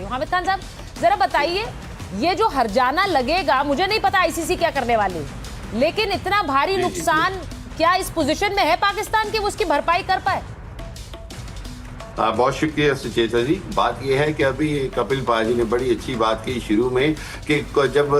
हूँ। हामिद खान साहब जरा बताइए, ये जो हर्जाना लगेगा, मुझे नहीं पता आईसीसी क्या करने वाली है, लेकिन इतना भारी नुकसान क्या इस पोजीशन में है पाकिस्तान की वो उसकी भरपाई कर पाए? बहुत शुक्रिया सुचेता जी। बात यह है कि अभी कपिल पाजी ने बड़ी अच्छी बात की शुरू में कि जब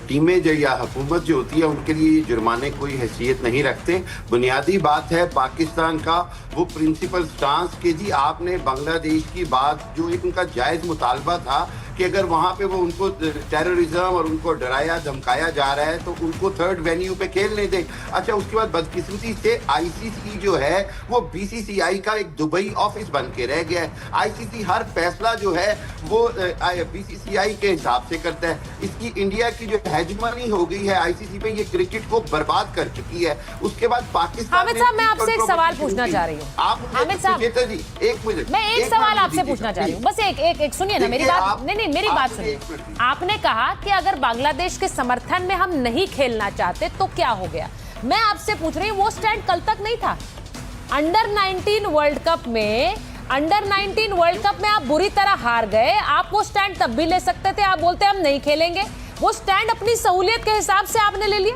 टीमें जो या हुकूमत जो होती है उनके लिए जुर्माने कोई हैसियत नहीं रखते। बुनियादी बात है पाकिस्तान का वो प्रिंसिपल स्टांस कि जी आपने बांग्लादेश की बात जो एक उनका जायज़ मुतालबा था कि अगर वहाँ पे वो उनको टेररिज्म और उनको डराया धमकाया जा रहा है तो उनको थर्ड वेन्यू पे खेलने दें। अच्छा, उसके बाद बदकिस्मती से आईसीसी जो है वो बीसीसीआई का एक दुबई ऑफिस बन के रह गया है। आईसीसी हर फैसला जो है वो बीसीसीआई के हिसाब से करता है। इसकी इंडिया की जो हेजमनी हो गई है आईसीसी पे, ये क्रिकेट को बर्बाद कर चुकी है। उसके बाद पाकिस्तान हामिद साहब, मैं आपसे एक सवाल पूछना चाह रही हूँ। हामिद साहब जी, एक मिनट, मैं एक सवाल आपसे पूछना चाह रही हूँ, बस एक सुनिए ना मेरी बात। नहीं, मेरी बात सुनिए। आपने कहा कि अगर बांग्लादेश के समर्थन में हम नहीं खेलना चाहते तो क्या हो गया। मैं आपसे पूछ रही हूँ, वो स्टैंड कल तक नहीं था। अंडर 19 वर्ल्ड कप में आप बुरी तरह हार गए, आप वो स्टैंड तब भी ले सकते थे। आप बोलते हम नहीं खेलेंगे, वो स्टैंड अपनी सहूलियत के हिसाब से आपने ले लिया।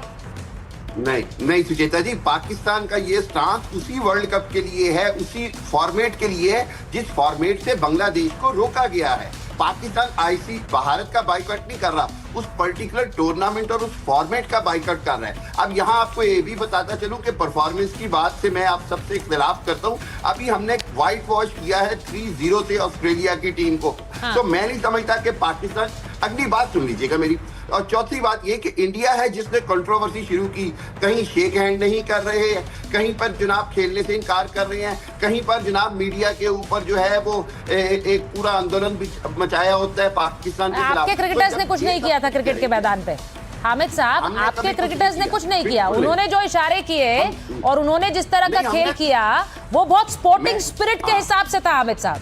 नहीं सुचेता जी, पाकिस्तान का ये स्टांस उसी वर्ल्ड कप के लिए है, उसी फॉर्मेट के लिए है जिस फॉर्मेट से बांग्लादेश को रोका गया है। पाकिस्तान आईसी भारत का बाइकआउट नहीं कर रहा, उस पर्टिकुलर टूर्नामेंट और उस फॉर्मेट का बाइकआउट कर रहा है। अब यहाँ आपको ये भी बताता चलूं कि परफॉर्मेंस की बात से मैं आप सबसे इख्तिलाफ करता हूँ। अभी हमने व्हाइट वॉश किया है 3-0 से ऑस्ट्रेलिया की टीम को। तो मैं नहीं समझता कि पाकिस्तान, अगली बात सुन लीजिएगा मेरी, और चौथी बात ये कि इंडिया है जिसने कंट्रोवर्सी शुरू की। कहीं शेक हैंड नहीं कर रहे हैं, कहीं पर जनाब खेलने से इनकार कर रहे हैं, कहीं पर जनाब मीडिया के ऊपर जो है वो एक पूरा आंदोलन भी मचाया होता है पाकिस्तान के खिलाफ। आपके क्रिकेटर्स ने कुछ नहीं किया था क्रिकेट के मैदान पे। हामिद साहब, आपके क्रिकेटर्स ने कुछ नहीं किया। उन्होंने जो इशारे किए और उन्होंने जिस तरह का खेल किया वो बहुत स्पोर्टिंग स्पिरिट के हिसाब से था। हामिद साहब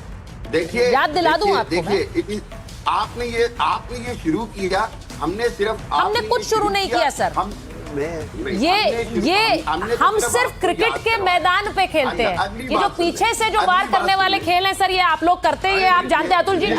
देखिए, याद दिला दूं आपको, देखिए आपने ये शुरू किया, हमने कुछ शुरू नहीं किया सर। हम सिर्फ क्रिकेट के मैदान पे खेलते हैं। ये जो पीछे से जो वार करने वाले खेल हैं सर, ये आप लोग करते हैं, ये आप जानते हैं। अतुल जी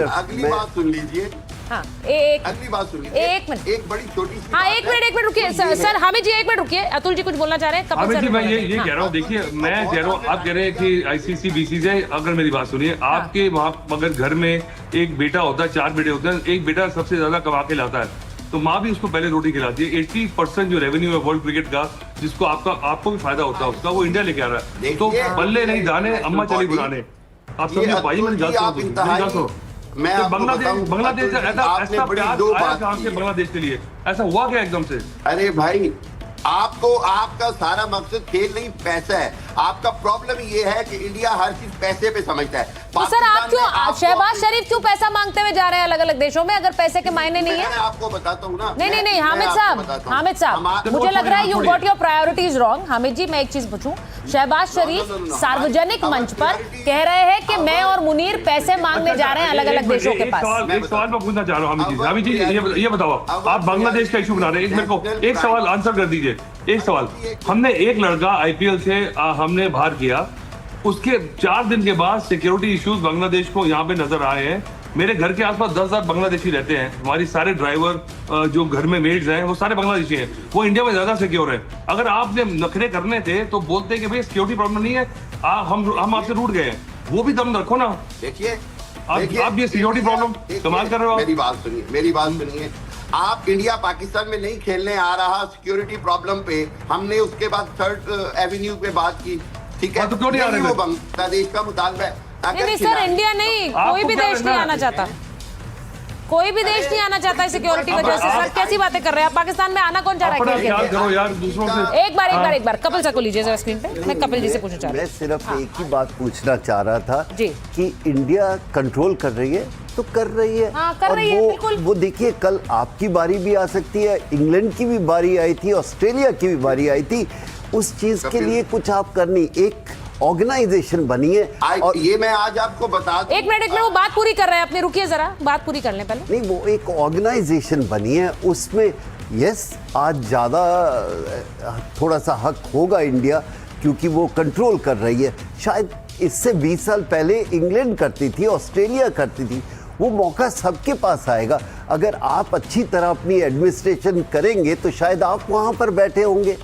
अगली बात सुन लीजिए। हाँ, अगली बात सुनिए, एक मिनट, एक बड़ी छोटी सी। हाँ, एक मिनट रुकिए सर। हामिद जी एक मिनट रुकिए, अतुल जी कुछ बोलना चाह रहे हैं। हामिद जी, मैं ये कह रहा हूँ, देखिए मैं कह रहा हूँ, आप कह रहे हैं कि आईसीसी बीसीसीआई, अगर मेरी बात सुनिए, आपके वहाँ अगर घर में एक बेटा होता है, 4 बेटे होते हैं, एक बेटा सबसे ज्यादा कमा के लाता है, तो माँ भी उसको पहले रोटी खिलाती है। 80% जो रेवेन्यू है वर्ल्ड क्रिकेट का, जिसको आपको भी फायदा होता है उसका, वो इंडिया लेके आ रहा है। तो बल्ले नहीं दाने, अम्मा चली बुलाने। आप समझे भाई, मैं मैं बांग्लादेश ऐसा प्यार आया कहां से बांग्लादेश के लिए? ऐसा हुआ क्या एकदम से? अरे भाई, आपका सारा मकसद खेल नहीं, पैसा है। आपका प्रॉब्लम ये है कि इंडिया हर चीज पैसे पे समझता है। तो सर आप क्यों, शहबाज शरीफ क्यों पैसा मांगते हुए जा रहे हैं अलग अलग देशों में, अगर पैसे के मायने नहीं है? मैं आपको बताता हूँ ना। नहीं, हामिद साहब, मुझे लग रहा है you got your priorities wrong. Hamid ji, मैं एक चीज पूछूं, शहबाज शरीफ सार्वजनिक मंच पर कह रहे हैं कि मैं और मुनीर पैसे मांगने जा रहे हैं अलग अलग देशों के पास। एक सवाल मैं पूछना चाह रहा हूँ हामिद जी, ये बताओ, आप बांग्लादेश का इशू बना रहे हैं, मेरे को एक सवाल आंसर कर दीजिए। एक सवाल, हमने एक लड़का आईपीएल से हमने बाहर किया, उसके 4 दिन के बाद सिक्योरिटी इश्यूज बांग्लादेश को यहाँ पे नजर आए हैं। मेरे घर के आसपास 10,000 बांग्लादेशी रहते हैं। हमारी सारे ड्राइवर जो घर में मेड्स हैं वो सारे बांग्लादेशी हैं। वो इंडिया में ज्यादा सिक्योर है। अगर आपने नखरे करने थे तो बोलते कि भाई सिक्योरिटी प्रॉब्लम नहीं है, हम आपसे रूठ गए हैं, वो भी दम रखो ना। देखिए आप ये सिक्योरिटी प्रॉब्लम कमाल कर रहे हो। मेरी बात सुनिए, आप इंडिया पाकिस्तान में नहीं खेलने आ रहा सिक्योरिटी प्रॉब्लम पे, हमने उसके बाद थर्ड एवेन्यू पे बात की, ठीक है? तो क्यों नहीं आ रहे? वो बांग्लादेश का मुतालबा है। नहीं सर, इंडिया नहीं, कोई भी देश नहीं आना चाहता, कोई भी देश नहीं आना चाहता है सिक्योरिटी वजह से। सर कैसी बातें कर रहे हैं आप? पाकिस्तान में आना कौन चाह रहा है? एक बार कपिल सर को लीजिए जरा स्क्रीन पे, मैं कपिल जी से पूछना चाह रहा हूं। मैं सिर्फ एक ही बात पूछना चाह रहा था कि इंडिया कंट्रोल कर रही है तो कर रही है। कर रही है, बिल्कुल। वो देखिए, कल आपकी बारी भी आ सकती है, इंग्लैंड की भी बारी आई थी, ऑस्ट्रेलिया की भी बारी आई थी। उस चीज के लिए कुछ आप करनी, एक ऑर्गेनाइजेशन बनी है। और ये मैं आज आपको बता दूं। एक मिनट, वो बात पूरी कर रहे हैं अपने, रुकिए जरा, बात पूरी कर लें पहले। नहीं, वो एक ऑर्गेनाइजेशन बनी है, उसमें यस आज ज्यादा थोड़ा सा हक होगा इंडिया, क्योंकि वो कंट्रोल कर रही है। शायद इससे 20 साल पहले इंग्लैंड करती थी, ऑस्ट्रेलिया करती थी। वो मौका सबके पास आएगा। अगर आप अच्छी तरह अपनी एडमिनिस्ट्रेशन करेंगे तो शायद आप वहां पर बैठे होंगे।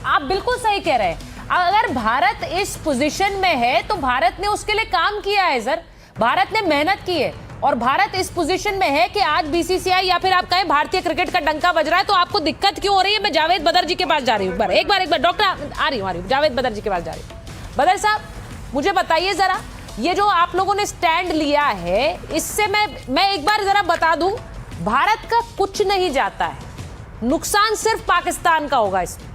आप बिल्कुल सही कह रहे हैं। अगर भारत इस पोजीशन में है तो भारत ने उसके लिए काम किया है सर, भारत ने मेहनत की है, और भारत इस पोजीशन में है कि आज बीसीसीआई या फिर आप कहें भारतीय क्रिकेट का डंका बज रहा है। तो आपको दिक्कत क्यों हो रही है? मैं जावेद बदर जी के पास जा रही हूँ, एक बार डॉक्टर आ रही हूँ, जावेद बदर जी के पास जा रही हूँ। बदर साहब, मुझे बताइए जरा, ये जो आप लोगों ने स्टैंड लिया है, इससे मैं एक बार जरा बता दूं, भारत का कुछ नहीं जाता है, नुकसान सिर्फ पाकिस्तान का होगा इसमें।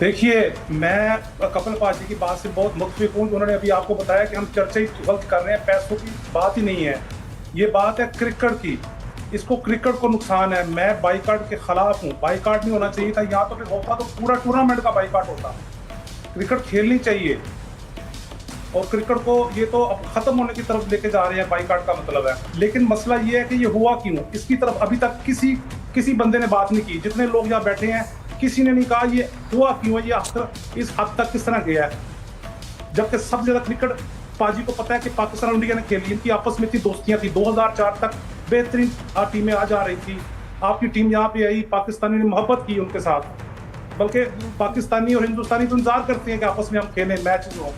देखिए, मैं कपिल पाजी की बात से बहुत मुख्तलिफ हूँ। उन्होंने अभी आपको बताया कि हम चर्चा ही गलत कर रहे हैं, पैसों की बात ही नहीं है, ये बात है क्रिकेट की। इसको क्रिकेट को नुकसान है। मैं बाइकाट के खिलाफ हूँ, बाइकाट नहीं होना चाहिए था। यहाँ तो फिर होता तो पूरा टूर्नामेंट का बाइकाट होता। क्रिकेट खेलनी चाहिए, और क्रिकेट को ये तो अब खत्म होने की तरफ लेके जा रहे हैं, बाइकाट का मतलब है। लेकिन मसला ये है कि ये हुआ क्यों, इसकी तरफ अभी तक किसी बंदे ने बात नहीं की। जितने लोग यहाँ बैठे हैं, किसी ने नहीं कहा ये हुआ क्यों है, ये इस हद तक किस तरह गया है। जबकि सबसे ज्यादा क्रिकेट पाजी को पता है कि पाकिस्तान और इंडिया ने खेली, इनकी आपस में थी दोस्तियां थी। 2004 तक बेहतरीन टीमें आ जा रही थी। आपकी टीम यहाँ पे आई, पाकिस्तानी ने मोहब्बत की उनके साथ, बल्कि पाकिस्तानी और हिंदुस्तानी तो इंतजार करते हैं कि आपस में हम खेलें, मैच हो।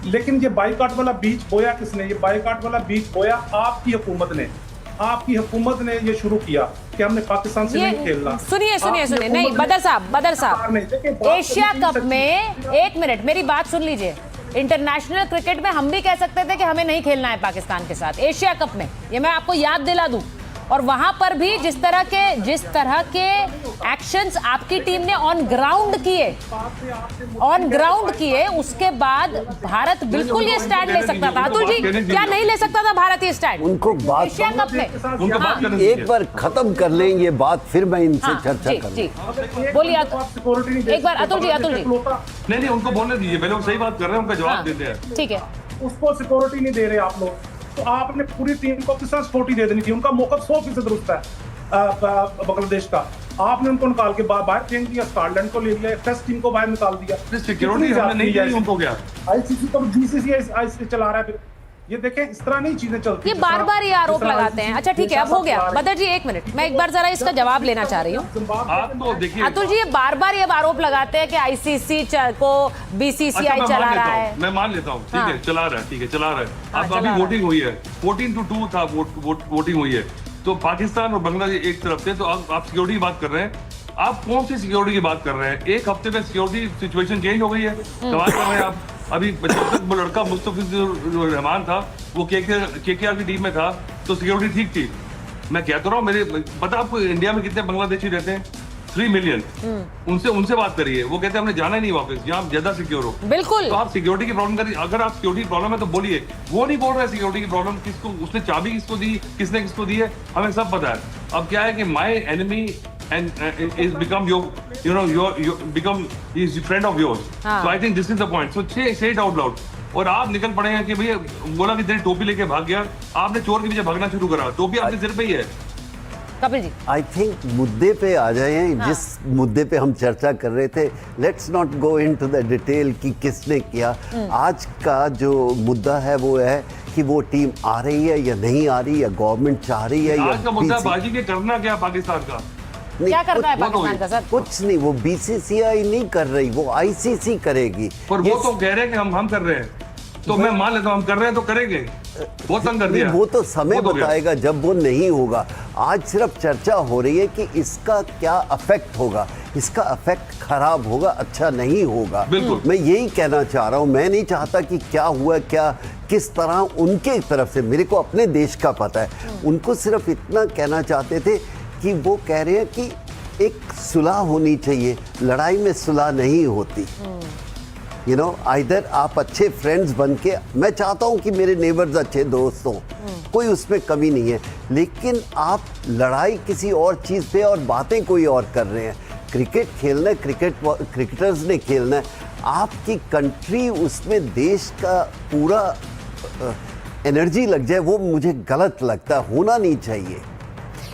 लेकिन ये बाइकाट वाला बीज बोया किसने? ये बाइकाट वाला बीज बोया आपकी हुकूमत ने। आपकी हुकूमत ने ये शुरू किया कि हमने पाकिस्तान से नहीं खेलना। सुनिए नहीं, बदर साहब, एशिया कप में, एक मिनट मेरी बात सुन लीजिए। इंटरनेशनल क्रिकेट में हम भी कह सकते थे कि हमें नहीं खेलना है पाकिस्तान के साथ। एशिया कप में, ये मैं आपको याद दिला दूं, और वहां पर भी जिस तरह के एक्शंस आपकी टीम ने ऑन ग्राउंड किए, उसके बाद भारत बिल्कुल ये स्टैंड ले सकता था। अतुल जी, क्या नहीं ले सकता था भारत ये स्टैंड उनको बात एशिया कप में? एक बार खत्म कर लें ये बात, फिर मैं इनसे चर्चा जी, करूं। बोलिए एक बार अतुल जी। नहीं, उनको बोलने दीजिए, पहले वो सही बात कर रहे हैं, उनका जवाब देते हैं। ठीक है, उसको सिक्योरिटी नहीं दे रहे आप लोग, तो आपने पूरी टीम को किस तरह सिक्योरिटी दे देनी थी? उनका मौका 100% दुरुस्त है बांग्लादेश का। आपने उनको निकाल के बाहर फेंक दिया, स्कॉटलैंड को ले लिया, टेस्ट टीम को बाहर निकाल दिया। सिक्योरिटी हमने नहीं दी उनको, क्या आईसीसी तो बीसीसीआई चला रहा है। फिर ये देखें, इस तरह नहीं चीजें चलती। ये बार-बार ये आरोप लगाते हैं। अच्छा ठीक है, अब हो गया। बदर जी एक मिनट, मैं एक बार जरा इसका जवाब लेना चाह रही हूँ। आप तो देखिए, अतुल जी ये बार-बार ये आरोप लगाते हैं कि आईसीसी को बीसीसीआई चला रहा है। मैं मान लेता हूँ, ठीक है, चला रहा है। अब अभी वोटिंग हुई है, 14-2 था वोटिंग हुई है, तो पाकिस्तान और बांग्लादेश एक तरफ से। तो आप सिक्योरिटी की बात कर रहे हैं, आप कौन सी सिक्योरिटी की बात कर रहे हैं? एक हफ्ते में सिक्योरिटी सिचुएशन चेंज हो गई है, सवाल कर रहे हैं आप। अभी वो लड़का मुस्तफिजुर रहमान था, वो केकेआर की टीम में था, तो सिक्योरिटी ठीक थी। मैं कहता रहा हूँ, मेरे पता आपको इंडिया में कितने बांग्लादेशी रहते हैं? 3 मिलियन। उनसे बात करिए, वो कहते हैं हमने जाना ही नहीं वापस, जहाँ ज्यादा सिक्योर हो। बिल्कुल। तो आप सिक्योरिटी की प्रॉब्लम करिए। अगर आप सिक्योरिटी प्रॉब्लम है तो बोलिए। वो नहीं बोल रहे सिक्योरिटी की प्रॉब्लम किसको, उसने चाबी किसको दी, किसने किसको दी है, हमें सब पता है। अब क्या है कि माई enemy and is become become is friend of yours. So I think this is the point. So say it out loud. और आप निकल पड़े हैं कि भैया बोला कि तेरी टोपी लेके भाग गया, आपने चोर के पीछे भागना शुरू करा, टोपी आपके सिर पे ही है। कपिल जी, आई थिंक मुद्दे पे आ जाए। जिस मुद्दे पे हम चर्चा कर रहे थे, let's not go into the detail कि किसने किया। आज का जो मुद्दा है वो है कि वो टीम आ रही है या नहीं आ रही, या गवर्नमेंट चाह रही है, आज का मुद्दा बाजी के करना क्या पाकिस्तान का? क्या करना है पाकिस्तान का सर? कुछ नहीं, वो बीसीसीआई नहीं कर रही, वो आईसीसी करेगी। पर वो तो कह रहे हैं कि हम कर रहे हैं, तो मैं मान लेता हूँ हम कर रहे हैं तो करेंगे। वो तंग कर दिया। वो तो समय बताएगा जब वो नहीं होगा। आज सिर्फ चर्चा हो रही है कि इसका क्या इफेक्ट होगा। इसका इफेक्ट खराब होगा, अच्छा नहीं होगा। बिल्कुल, मैं यही कहना चाह रहा हूँ। मैं नहीं चाहता कि क्या हुआ, क्या किस तरह उनके तरफ से, मेरे को अपने देश का पता है। उनको सिर्फ इतना कहना चाहते थे कि वो कह रहे हैं कि एक सुलह होनी चाहिए, लड़ाई में सुलह नहीं होती। यू नो, आइदर आप अच्छे फ्रेंड्स बन के, मैं चाहता हूं कि मेरे नेबर्स अच्छे दोस्त हों, कोई उसमें कमी नहीं है, लेकिन आप लड़ाई किसी और चीज़ पे और बातें कोई और कर रहे हैं। क्रिकेट खेलना है, क्रिकेटर्स ने खेलना है, आपकी कंट्री उसमें देश का पूरा एनर्जी लग जाए, वो मुझे गलत लगता है, होना नहीं चाहिए।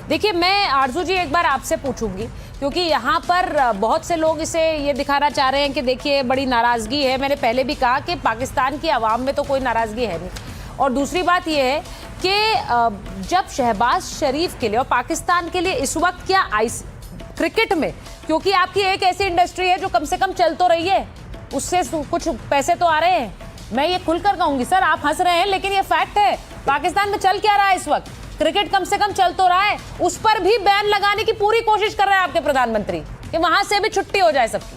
देखिए मैं आरजू जी एक बार आपसे पूछूंगी क्योंकि यहाँ पर बहुत से लोग इसे ये दिखाना चाह रहे हैं कि देखिए बड़ी नाराज़गी है। मैंने पहले भी कहा कि पाकिस्तान की आवाम में तो कोई नाराज़गी है नहीं। और दूसरी बात ये है कि जब शहबाज शरीफ के लिए और पाकिस्तान के लिए इस वक्त क्या क्रिकेट में, क्योंकि आपकी एक ऐसी इंडस्ट्री है जो कम से कम चल तो रही है, उससे कुछ पैसे तो आ रहे हैं। मैं ये खुलकर कहूँगी सर, आप हंस रहे हैं लेकिन ये फैक्ट है। पाकिस्तान में चल क्या रहा है इस वक्त? क्रिकेट कम से कम चल तो रहा है, उस पर भी बैन लगाने की पूरी कोशिश कर रहे हैं आपके प्रधानमंत्री कि वहां से भी छुट्टी हो जाए सबकी।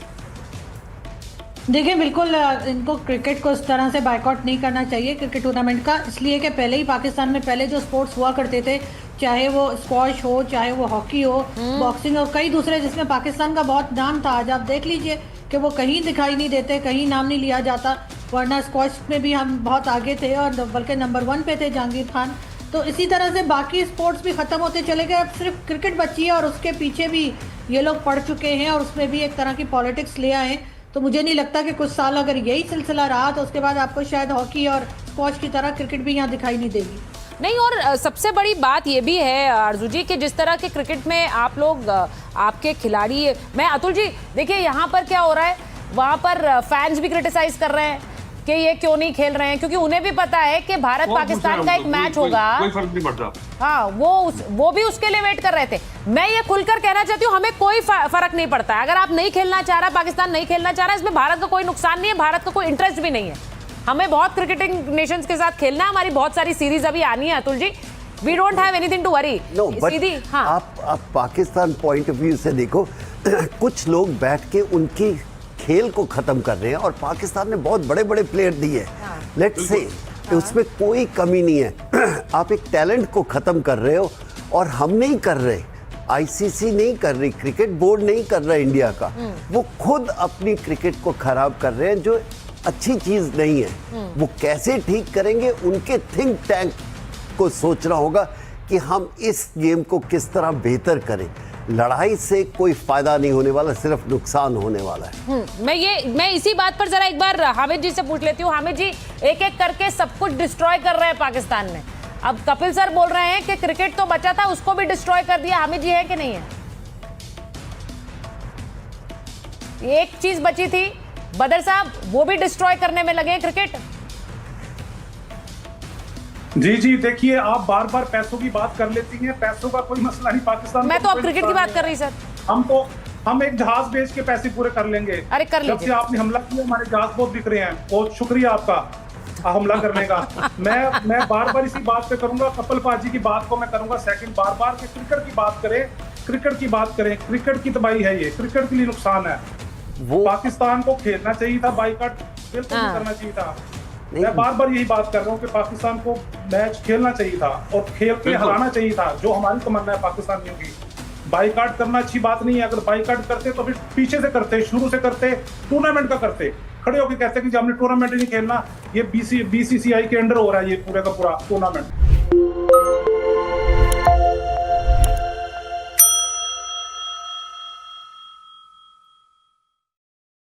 देखिए बिल्कुल इनको क्रिकेट को इस तरह से बायकॉट नहीं करना चाहिए क्रिकेट टूर्नामेंट का, इसलिए कि पहले ही पाकिस्तान में पहले जो स्पोर्ट्स हुआ करते थे, चाहे वो स्क्वॉश हो, चाहे वो हॉकी हो, बॉक्सिंग और कई दूसरे जिसमें पाकिस्तान का बहुत नाम था, आज आप देख लीजिए कि वो कहीं दिखाई नहीं देते, कहीं नाम नहीं लिया जाता। वरना स्क्वॉश में भी हम बहुत आगे थे और बल्कि नंबर 1 पे थे जहांगीर खान। तो इसी तरह से बाकी स्पोर्ट्स भी ख़त्म होते चले गए, अब सिर्फ क्रिकेट बची है और उसके पीछे भी ये लोग पड़ चुके हैं और उसमें भी एक तरह की पॉलिटिक्स ले आए। तो मुझे नहीं लगता कि कुछ साल अगर यही सिलसिला रहा तो उसके बाद आपको शायद हॉकी और स्क्वॉश की तरह क्रिकेट भी यहाँ दिखाई नहीं देगी। नहीं, और सबसे बड़ी बात ये भी है आरजू जी कि जिस तरह के क्रिकेट में आप लोग आपके खिलाड़ी, मैं अतुल जी देखिए यहाँ पर क्या हो रहा है, वहाँ पर फैंस भी क्रिटिसाइज कर रहे हैं कि ये क्यों नहीं खेल रहे हैं, क्योंकि उन्हें भी पता है कि भारत पाकिस्तान का एक मैच होगा। कोई फर्क नहीं पड़ता। हाँ, वो भी उसके लिए वेट कर रहे थे। मैं ये खुलकर कहना चाहती हूँ, हमें कोई फर्क नहीं पड़ता है। अगर आप नहीं खेलना चाह रहा, पाकिस्तान नहीं खेलना चाह रहा, इसमें भारत का कोई नुकसान नहीं है, भारत का कोई इंटरेस्ट भी नहीं है। हमें बहुत क्रिकेटिंग नेशंस के साथ खेलना है, हमारी बहुत सारी सीरीज अभी आनी है Atul ji. We don't have anything to worry. सीधी हाँ, आप पाकिस्तान पॉइंट ऑफ व्यू से देखो, कुछ लोग बैठ के उनकी खेल को खत्म कर रहे हैं और पाकिस्तान ने बहुत बड़े बड़े प्लेयर दिए, लेट्स से उसमें कोई कमी नहीं है। आप एक टैलेंट को खत्म कर रहे हो और हम नहीं कर रहे, आईसीसी नहीं कर रही, क्रिकेट बोर्ड नहीं कर रहा इंडिया का, वो खुद अपनी क्रिकेट को खराब कर रहे हैं, जो अच्छी चीज नहीं है। वो कैसे ठीक करेंगे, उनके थिंक टैंक को सोचना होगा कि हम इस गेम को किस तरह बेहतर करें। लड़ाई से कोई फायदा नहीं होने वाला, सिर्फ नुकसान होने वाला है। मैं इसी बात पर जरा एक बार हामिद जी से पूछ लेती हूँ। हामिद जी, एक एक करके सब कुछ डिस्ट्रॉय कर रहे हैं पाकिस्तान में। अब कपिल सर बोल रहे हैं कि क्रिकेट तो बचा था, उसको भी डिस्ट्रॉय कर दिया। हामिद जी, है कि नहीं है? एक चीज बची थी, बदर साहब, वो भी डिस्ट्रॉय करने में लगे हैं क्रिकेट। जी देखिए, आप बार बार पैसों की बात कर लेती हैं, पैसों का कोई मसला नहीं पाकिस्तान। मैं तो अब क्रिकेट की बात कर रही सर। हम एक जहाज बेच के पैसे पूरे कर लेंगे। अरे कर लीजिए। जब से आपने हमला किया हमारे जहाज बहुत बिक रहे हैं, बहुत शुक्रिया आपका हमला करने का। मैं बार बार इसी बात पे करूंगा, कपिल पाजी की बात को मैं करूंगा सेकंड बार के क्रिकेट की बात करें, क्रिकेट की तबाही है, ये क्रिकेट के लिए नुकसान है। वो पाकिस्तान को खेलना चाहिए था, बाइकआउट बिल्कुल नहीं करना चाहिए था। मैं बार बार यही बात कर रहा हूँ कि पाकिस्तान को मैच खेलना चाहिए था और खेल के हराना चाहिए था, जो हमारी तमन्ना है पाकिस्तानियों की। बाइकआउट करना अच्छी बात नहीं है। अगर बाइकआउट करते तो फिर पीछे से करते, शुरू से करते, टूर्नामेंट का करते, खड़े होकर कहते कि हमने टूर्नामेंट ही नहीं खेलना। ये बीसीसीआई के अंडर हो रहा है ये पूरे का पूरा टूर्नामेंट।